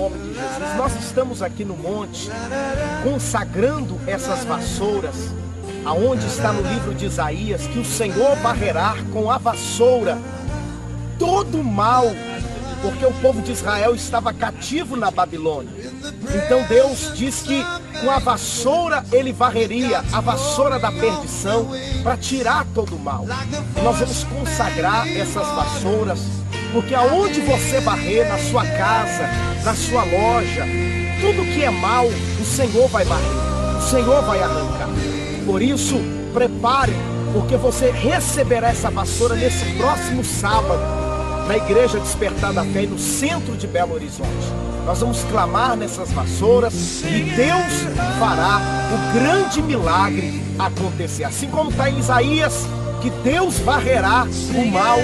nome de Jesus. Nós estamos aqui no monte, consagrando essas vassouras, aonde está no livro de Isaías, que o Senhor varrerá com a vassoura todo o mal, porque o povo de Israel estava cativo na Babilônia. Então Deus diz que com a vassoura Ele varreria, a vassoura da perdição, para tirar todo o mal. E nós vamos consagrar essas vassouras, porque aonde você varrer, na sua casa, na sua loja, tudo que é mal, o Senhor vai varrer, o Senhor vai arrancar. Por isso, prepare, porque você receberá essa vassoura nesse próximo sábado, na Igreja Despertar da Fé, no centro de Belo Horizonte. Nós vamos clamar nessas vassouras e Deus fará o grande milagre acontecer. Assim como está em Isaías, que Deus varrerá o mal,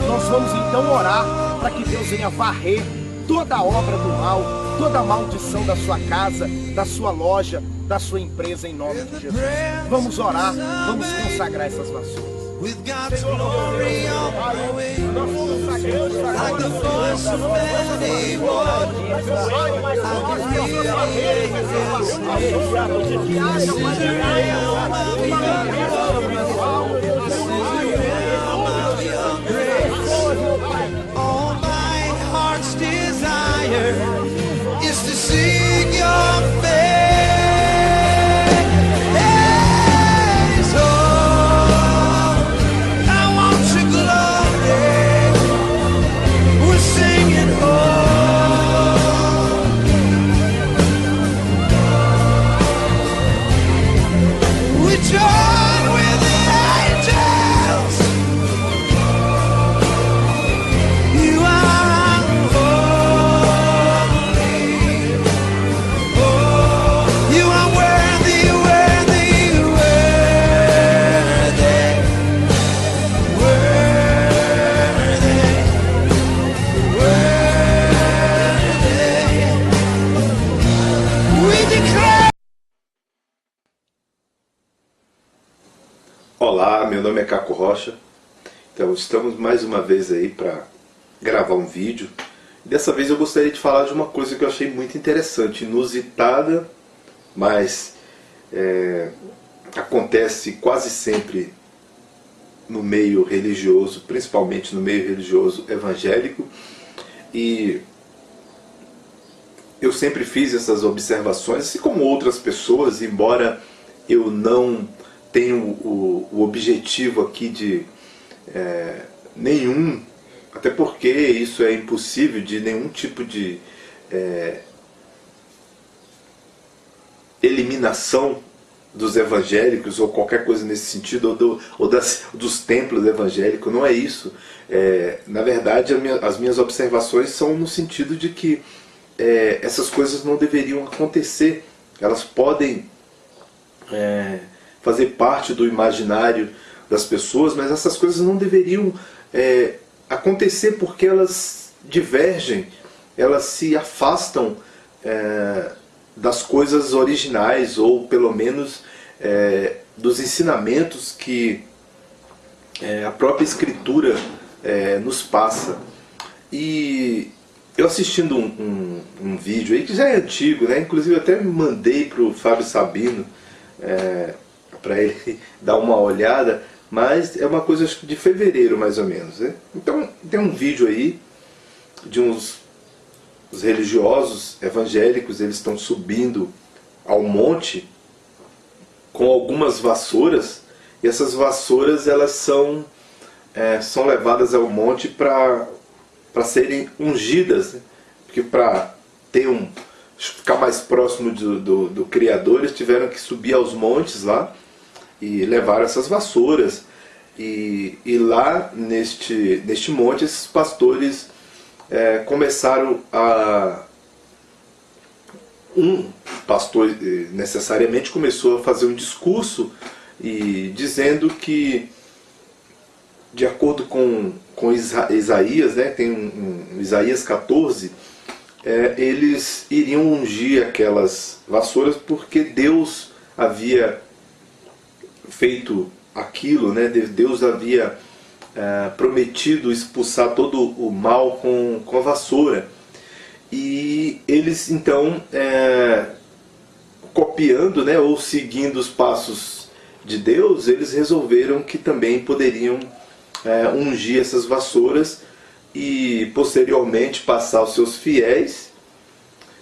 nós vamos então orar para que Deus venha varrer toda a obra do mal, toda a maldição da sua casa, da sua loja, da sua empresa, em nome de Jesus. Vamos orar, vamos consagrar essas vassouras. With God's glory all the way, like the voice of many waters, all my heart's desire is to seek your face. Olá, meu nome é Caco Rocha. Então estamos mais uma vez aí para gravar um vídeo. Dessa vez eu gostaria de falar de uma coisa que eu achei muito interessante, inusitada, mas acontece quase sempre no meio religioso, principalmente no meio religioso evangélico, e eu sempre fiz essas observações, assim como outras pessoas, embora eu não tenha o objetivo aqui de nenhum, até porque isso é impossível, de nenhum tipo de eliminação dos evangélicos ou qualquer coisa nesse sentido, dos templos evangélicos. Não é isso. Na verdade, as minhas observações são no sentido de que essas coisas não deveriam acontecer. Elas podem fazer parte do imaginário das pessoas, mas essas coisas não deveriam acontecer, porque elas divergem, elas se afastam das coisas originais, ou pelo menos dos ensinamentos que a própria Escritura nos passa. E eu assistindo um vídeo aí que já é antigo, né? Inclusive eu até mandei para o Fábio Sabino para ele dar uma olhada, mas é uma coisa, acho que de fevereiro mais ou menos, né? Então tem um vídeo aí de os religiosos evangélicos, eles estão subindo ao monte com algumas vassouras, e essas vassouras elas são levadas ao monte para serem ungidas, né? Porque para ficar mais próximo do Criador, eles tiveram que subir aos montes lá e levar essas vassouras, e lá neste monte esses pastores começaram um pastor necessariamente começou a fazer um discurso e dizendo que, de acordo com Isaías, né, tem Isaías 14, eles iriam ungir aquelas vassouras porque Deus havia feito aquilo, né? Deus havia prometido expulsar todo o mal com a vassoura. E eles então, copiando, né, ou seguindo os passos de Deus, eles resolveram que também poderiam ungir essas vassouras e posteriormente passar aos seus fiéis,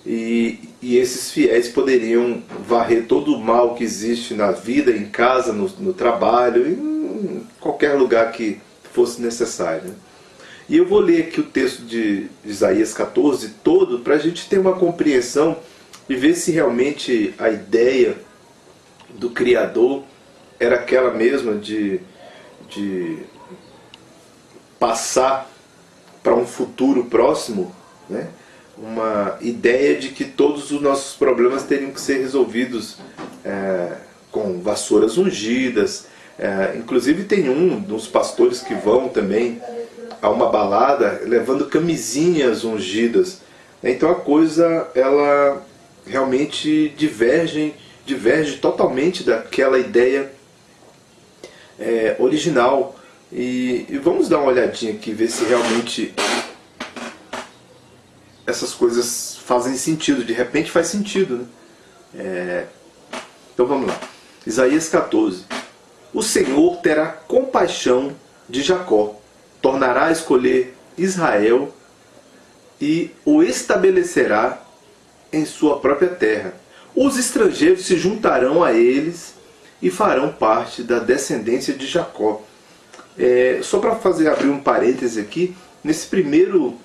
e esses fiéis poderiam varrer todo o mal que existe na vida, em casa, no trabalho, em qualquer lugar que fosse necessário, né? E eu vou ler aqui o texto de Isaías 14 todo, para a gente ter uma compreensão e ver se realmente a ideia do Criador era aquela mesma de passar para um futuro próximo, né? Uma ideia de que todos os nossos problemas teriam que ser resolvidos com vassouras ungidas. Inclusive tem um dos pastores que vão também a uma balada levando camisinhas ungidas. Então a coisa, ela realmente diverge totalmente daquela ideia original. E vamos dar uma olhadinha aqui, ver se realmente essas coisas fazem sentido. De repente faz sentido, né? Então vamos lá. Isaías 14. O Senhor terá compaixão de Jacó, tornará a escolher Israel e o estabelecerá em sua própria terra. Os estrangeiros se juntarão a eles e farão parte da descendência de Jacó. Só para abrir um parêntese aqui, nesse primeiro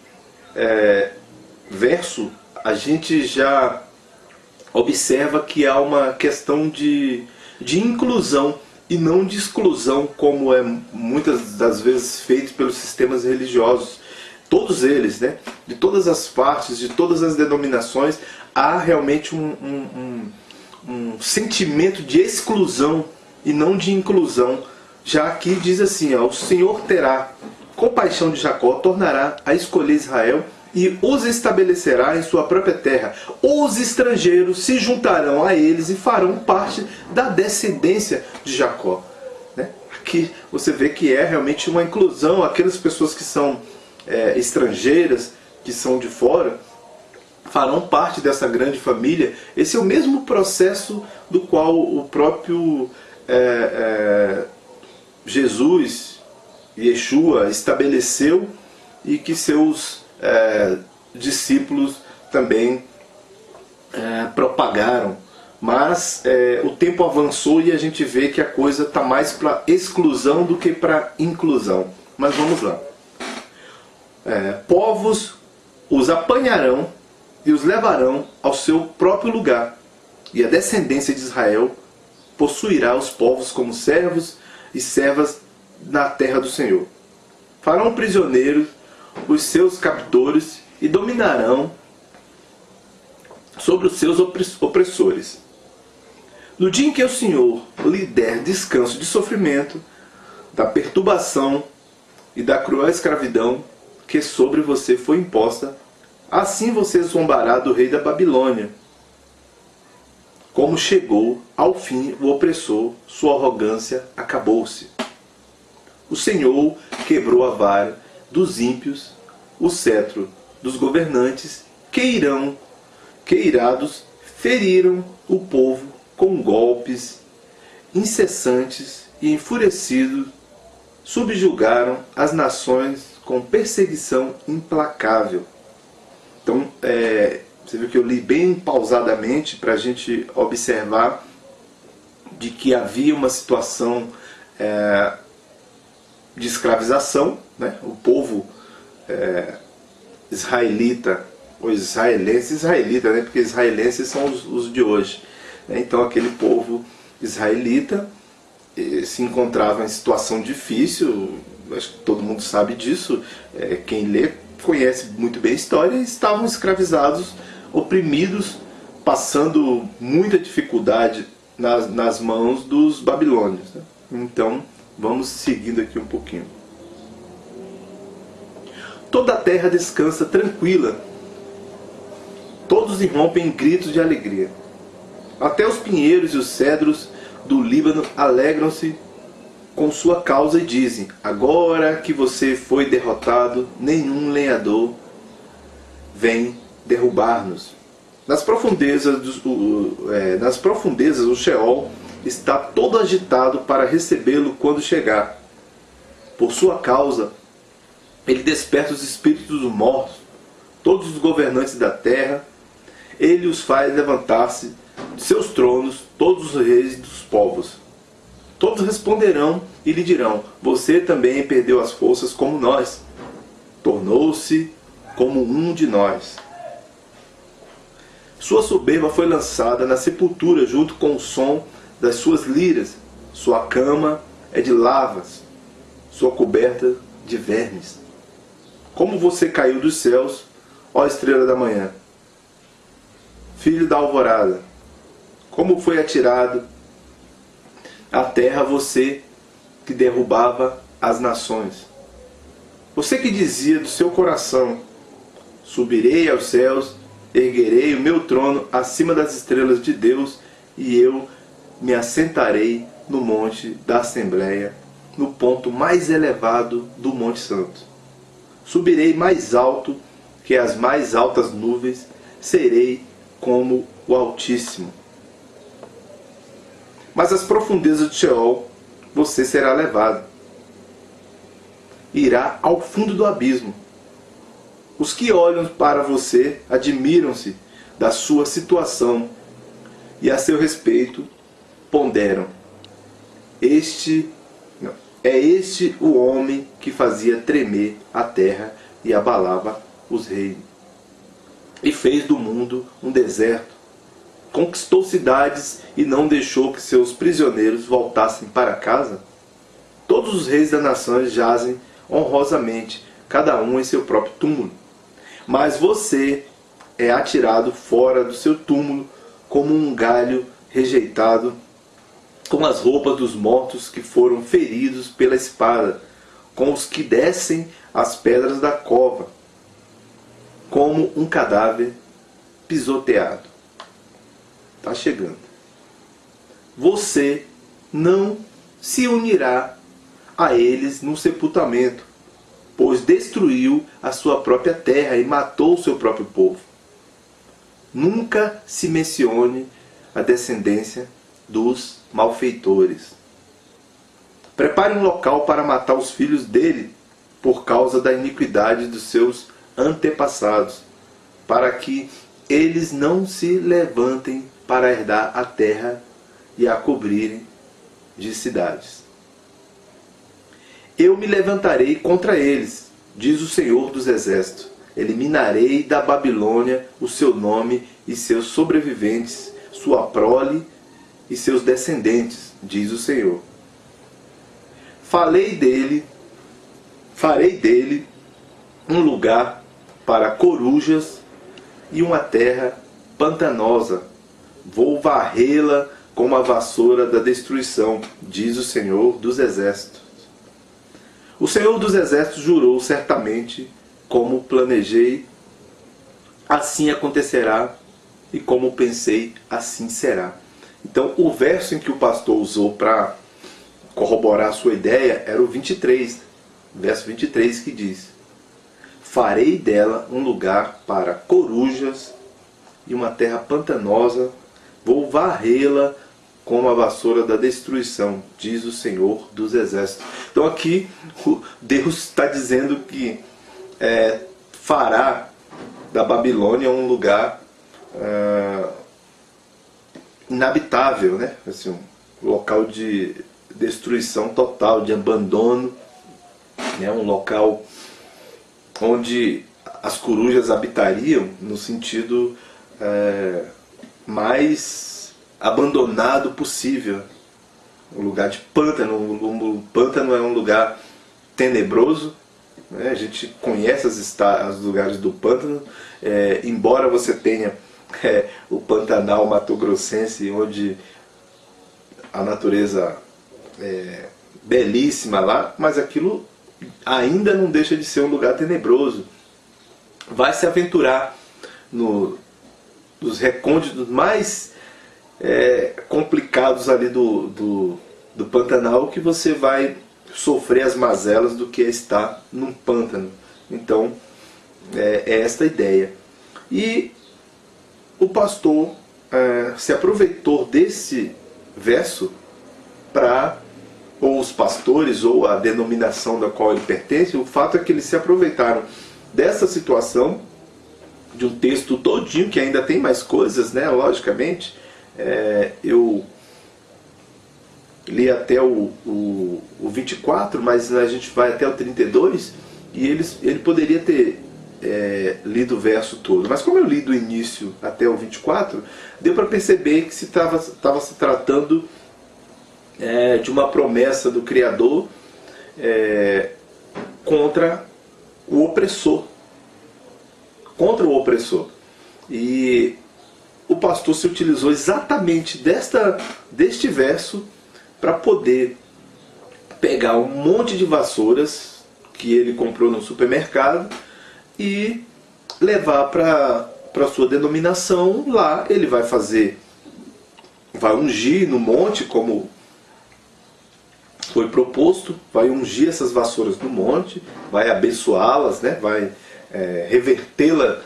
verso, a gente já observa que há uma questão de inclusão e não de exclusão, como é muitas das vezes feito pelos sistemas religiosos. Todos eles, né, de todas as partes, de todas as denominações, há realmente um sentimento de exclusão e não de inclusão. Já aqui diz assim, o Senhor terá compaixão de Jacó, tornará a escolher Israel e os estabelecerá em sua própria terra. Os estrangeiros se juntarão a eles e farão parte da descendência de Jacó, né? Aqui você vê que é realmente uma inclusão. Aquelas pessoas que são estrangeiras, que são de fora, farão parte dessa grande família. Esse é o mesmo processo do qual o próprio Jesus, Yeshua, estabeleceu e que seus discípulos também propagaram. Mas o tempo avançou e a gente vê que a coisa está mais para exclusão do que para inclusão. Mas vamos lá. Povos os apanharão e os levarão ao seu próprio lugar, e a descendência de Israel possuirá os povos como servos e servas na terra do Senhor. Farão prisioneiros os seus captores e dominarão sobre os seus opressores. No dia em que o Senhor lhe der descanso de sofrimento, da perturbação e da cruel escravidão que sobre você foi imposta, assim você zombará do rei da Babilônia. Como chegou ao fim o opressor, sua arrogância acabou-se. O Senhor quebrou a vara dos ímpios, o cetro dos governantes, que irados feriram o povo com golpes incessantes e enfurecidos subjugaram as nações com perseguição implacável. Então, você viu que eu li bem pausadamente para a gente observar de que havia uma situação de escravização, né? O povo israelita, ou israelita, né? Porque israelenses são os de hoje, né? Então aquele povo israelita se encontrava em situação difícil. Acho que todo mundo sabe disso, quem lê conhece muito bem a história. Estavam escravizados, oprimidos, passando muita dificuldade nas mãos dos babilônios, né? Então vamos seguindo aqui um pouquinho. Toda a terra descansa tranquila, todos irrompem em gritos de alegria. Até os pinheiros e os cedros do Líbano alegram-se com sua causa e dizem: agora que você foi derrotado, nenhum lenhador vem derrubar-nos. Nas profundezas, o Sheol está todo agitado para recebê-lo quando chegar. Por sua causa, ele desperta os espíritos dos mortos, todos os governantes da terra. Ele os faz levantar-se de seus tronos, todos os reis dos povos. Todos responderão e lhe dirão: você também perdeu as forças como nós. Tornou-se como um de nós. Sua soberba foi lançada na sepultura junto com o som das suas liras. Sua cama é de lavas, sua coberta de vermes. Como você caiu dos céus, ó estrela da manhã, filho da alvorada! Como foi atirado à terra você que derrubava as nações. Você que dizia do seu coração: subirei aos céus, erguerei o meu trono acima das estrelas de Deus, e eu me assentarei no monte da Assembleia, no ponto mais elevado do Monte Santo. Subirei mais alto que as mais altas nuvens, serei como o Altíssimo. Mas às profundezas de Sheol você será levado. Irá ao fundo do abismo. Os que olham para você admiram-se da sua situação e a seu respeito ponderam: este o homem que fazia tremer a terra e abalava os reinos, e fez do mundo um deserto. Conquistou cidades e não deixou que seus prisioneiros voltassem para casa. Todos os reis das nações jazem honrosamente, cada um em seu próprio túmulo. Mas você é atirado fora do seu túmulo como um galho rejeitado, com as roupas dos mortos que foram feridos pela espada, com os que descem as pedras da cova, como um cadáver pisoteado. Está chegando. Você não se unirá a eles no sepultamento, pois destruiu a sua própria terra e matou o seu próprio povo. Nunca se mencione a descendência dos malfeitores. Prepare um local para matar os filhos dele por causa da iniquidade dos seus antepassados, para que eles não se levantem para herdar a terra e a cobrirem de cidades. Eu me levantarei contra eles, diz o Senhor dos Exércitos. Eliminarei da Babilônia o seu nome e seus sobreviventes, sua prole e seus descendentes, diz o Senhor. Farei dele um lugar para corujas e uma terra pantanosa. Vou varrê-la com a vassoura da destruição, diz o Senhor dos Exércitos. O Senhor dos Exércitos jurou certamente: como planejei, assim acontecerá, e como pensei, assim será. Então, o verso em que o pastor usou para corroborar a sua ideia era o 23, verso 23, que diz: farei dela um lugar para corujas e uma terra pantanosa, vou varrê-la com a vassoura da destruição, diz o Senhor dos Exércitos. Então aqui Deus está dizendo que fará da Babilônia um lugar inabitável, né? Assim, um local de destruição total, de abandono, né? Um local onde as corujas habitariam, no sentido mais abandonado possível. Um lugar de pântano. O pântano é um lugar tenebroso, né? A gente conhece os lugares do pântano, embora você tenha o Pantanal Mato-Grossense, onde a natureza é belíssima lá, mas aquilo ainda não deixa de ser um lugar tenebroso. Vai se aventurar nos recônditos mais complicados ali do Pantanal, que você vai sofrer as mazelas do que é estar num pântano. Então, é esta a ideia. E o pastor se aproveitou desse verso para, ou os pastores, ou a denominação da qual ele pertence, o fato é que eles se aproveitaram dessa situação, de um texto todinho, que ainda tem mais coisas, né, logicamente. Eu li até o 24, mas a gente vai até o 32, e ele poderia ter lido o verso todo. Mas como eu li do início até o 24, deu para perceber que estava se tratando de uma promessa do Criador contra o opressor. Contra o opressor. E o pastor se utilizou exatamente deste verso para poder pegar um monte de vassouras que ele comprou no supermercado e levar para a sua denominação. Lá ele vai ungir no monte, como foi proposto, vai ungir essas vassouras no monte, vai abençoá-las, né? Vai revertê-las,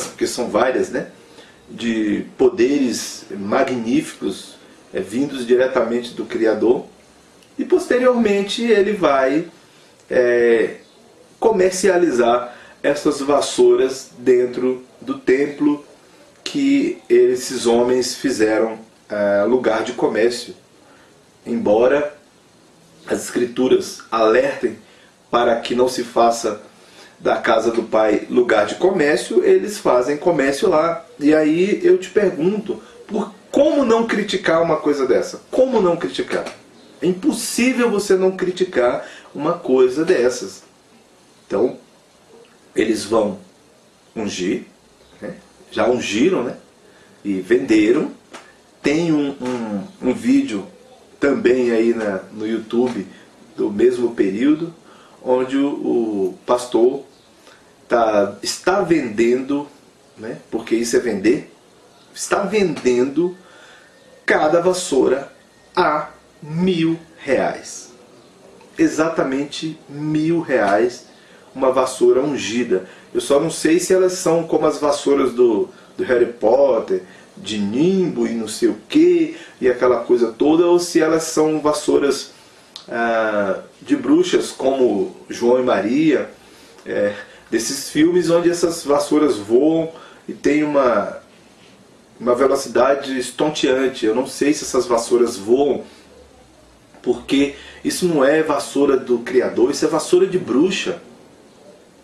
porque são várias, né? De poderes magníficos vindos diretamente do Criador. E posteriormente ele vai comercializar essas vassouras dentro do templo que esses homens fizeram lugar de comércio. Embora as Escrituras alertem para que não se faça da casa do Pai lugar de comércio, eles fazem comércio lá. E aí eu te pergunto, como não criticar uma coisa dessa? Como não criticar? É impossível você não criticar uma coisa dessas. Então, eles vão ungir, né? Já ungiram, né? E venderam. Tem um vídeo também aí no YouTube do mesmo período, onde o pastor está vendendo, né? Porque isso é vender, está vendendo cada vassoura a R$1.000. Exatamente R$1.000 uma vassoura ungida. Eu só não sei se elas são como as vassouras do Harry Potter, de Nimbo e não sei o que, e aquela coisa toda, ou se elas são vassouras de bruxas, como João e Maria, desses filmes onde essas vassouras voam e tem uma velocidade estonteante. Eu não sei se essas vassouras voam, porque isso não é vassoura do Criador, isso é vassoura de bruxa.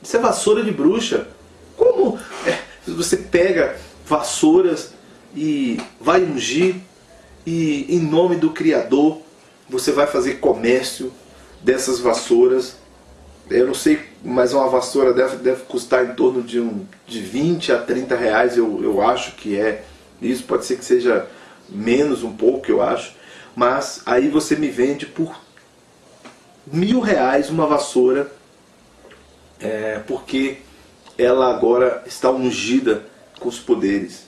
Isso é vassoura de bruxa. Como você pega vassouras e vai ungir, e em nome do Criador você vai fazer comércio dessas vassouras? Eu não sei, mas uma vassoura deve custar em torno de R$20 a R$30, eu acho que é isso. Pode ser que seja menos um pouco, eu acho. Mas aí você me vende por R$1.000 uma vassoura, porque ela agora está ungida com os poderes,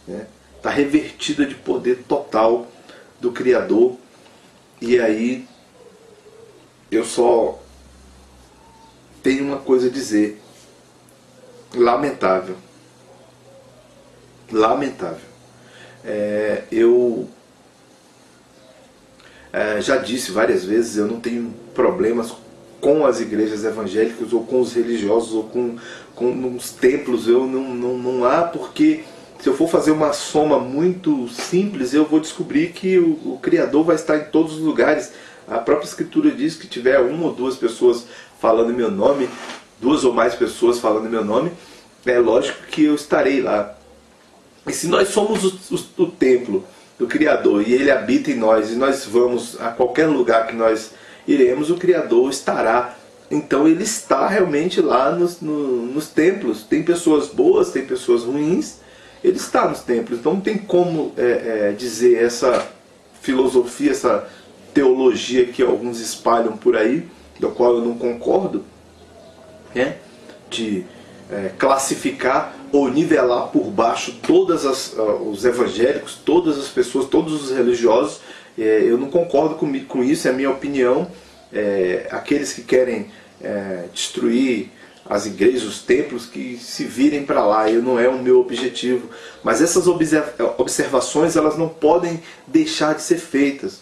né? Está revertida de poder total do Criador. E aí eu só tenho uma coisa a dizer: lamentável. Lamentável. Eu já disse várias vezes, eu não tenho problemas com as igrejas evangélicas ou com os religiosos ou com os templos. Eu não há, porque se eu for fazer uma soma muito simples, eu vou descobrir que o Criador vai estar em todos os lugares. A própria Escritura diz que tiver uma ou duas pessoas falando em meu nome, duas ou mais pessoas falando em meu nome, é lógico que eu estarei lá. E se nós somos o templo do Criador e Ele habita em nós, e nós vamos a qualquer lugar que nós iremos, o Criador estará. Então Ele está realmente lá nos templos. Tem pessoas boas, tem pessoas ruins, Ele está nos templos. Então não tem como dizer essa filosofia, essa teologia que alguns espalham por aí, da qual eu não concordo, de classificar ou nivelar por baixo todos os evangélicos, todas as pessoas, todos os religiosos. Eu não concordo com isso, é a minha opinião. Aqueles que querem destruir as igrejas, os templos, que se virem para lá, e não é o meu objetivo. Mas essas observações, elas não podem deixar de ser feitas.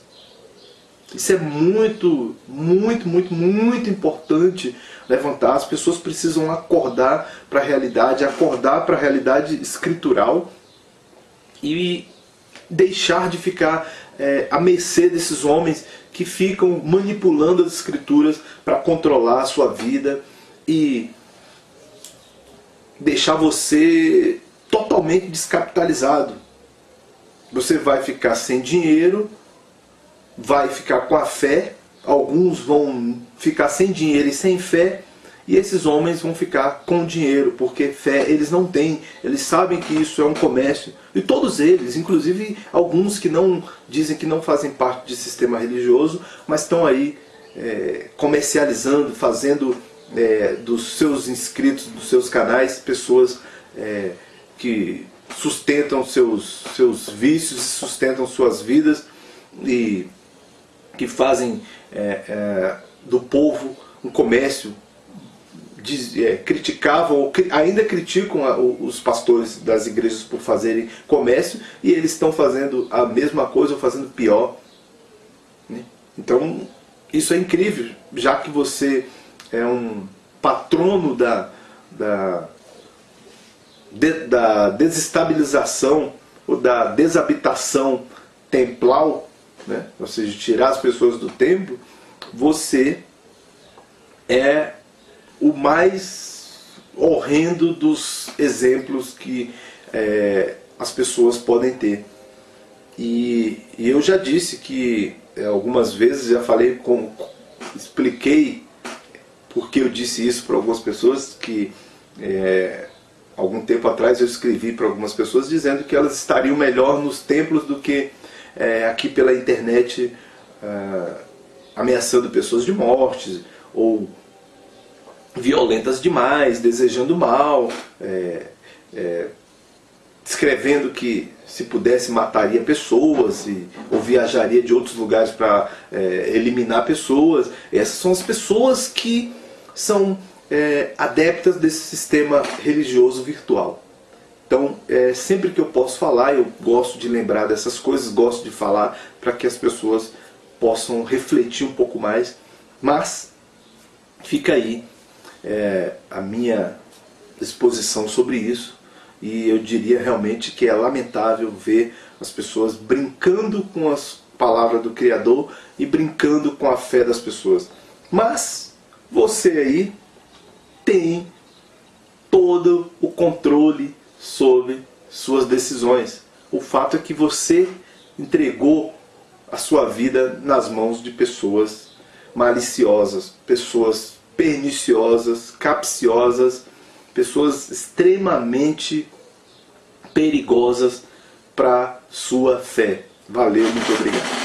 Isso é muito, muito, muito, muito importante levantar. As pessoas precisam acordar para a realidade escritural, e deixar de ficar à mercê desses homens que ficam manipulando as escrituras para controlar a sua vida e deixar você totalmente descapitalizado. Você vai ficar sem dinheiro, vai ficar com a fé, alguns vão ficar sem dinheiro e sem fé, e esses homens vão ficar com dinheiro, porque fé eles não têm, eles sabem que isso é um comércio, e todos eles, inclusive alguns que não dizem que não fazem parte de sistema religioso, mas estão aí comercializando, fazendo dos seus inscritos, dos seus canais, pessoas que sustentam seus vícios, sustentam suas vidas, e que fazem do povo um comércio. Criticavam, ou ainda criticam os pastores das igrejas por fazerem comércio, e eles estão fazendo a mesma coisa ou fazendo pior, né? Então isso é incrível, já que você é um patrono da desestabilização ou da desabitação templar, né? Ou seja, tirar as pessoas do templo. Você é o mais horrendo dos exemplos que as pessoas podem ter. E eu já disse que algumas vezes, já falei, expliquei porque eu disse isso para algumas pessoas, que algum tempo atrás eu escrevi para algumas pessoas dizendo que elas estariam melhor nos templos do que aqui pela internet, ameaçando pessoas de morte, ou violentas demais, desejando mal, escrevendo que se pudesse mataria pessoas, ou viajaria de outros lugares para eliminar pessoas. Essas são as pessoas que são adeptas desse sistema religioso virtual. Então, sempre que eu posso falar, eu gosto de lembrar dessas coisas, gosto de falar para que as pessoas possam refletir um pouco mais. Mas fica aí a minha exposição sobre isso, e eu diria realmente que é lamentável ver as pessoas brincando com as palavras do Criador e brincando com a fé das pessoas. Mas você aí tem todo o controle sobre suas decisões. O fato é que você entregou a sua vida nas mãos de pessoas maliciosas, pessoas perniciosas, capciosas, pessoas extremamente perigosas para sua fé. Valeu, muito obrigado.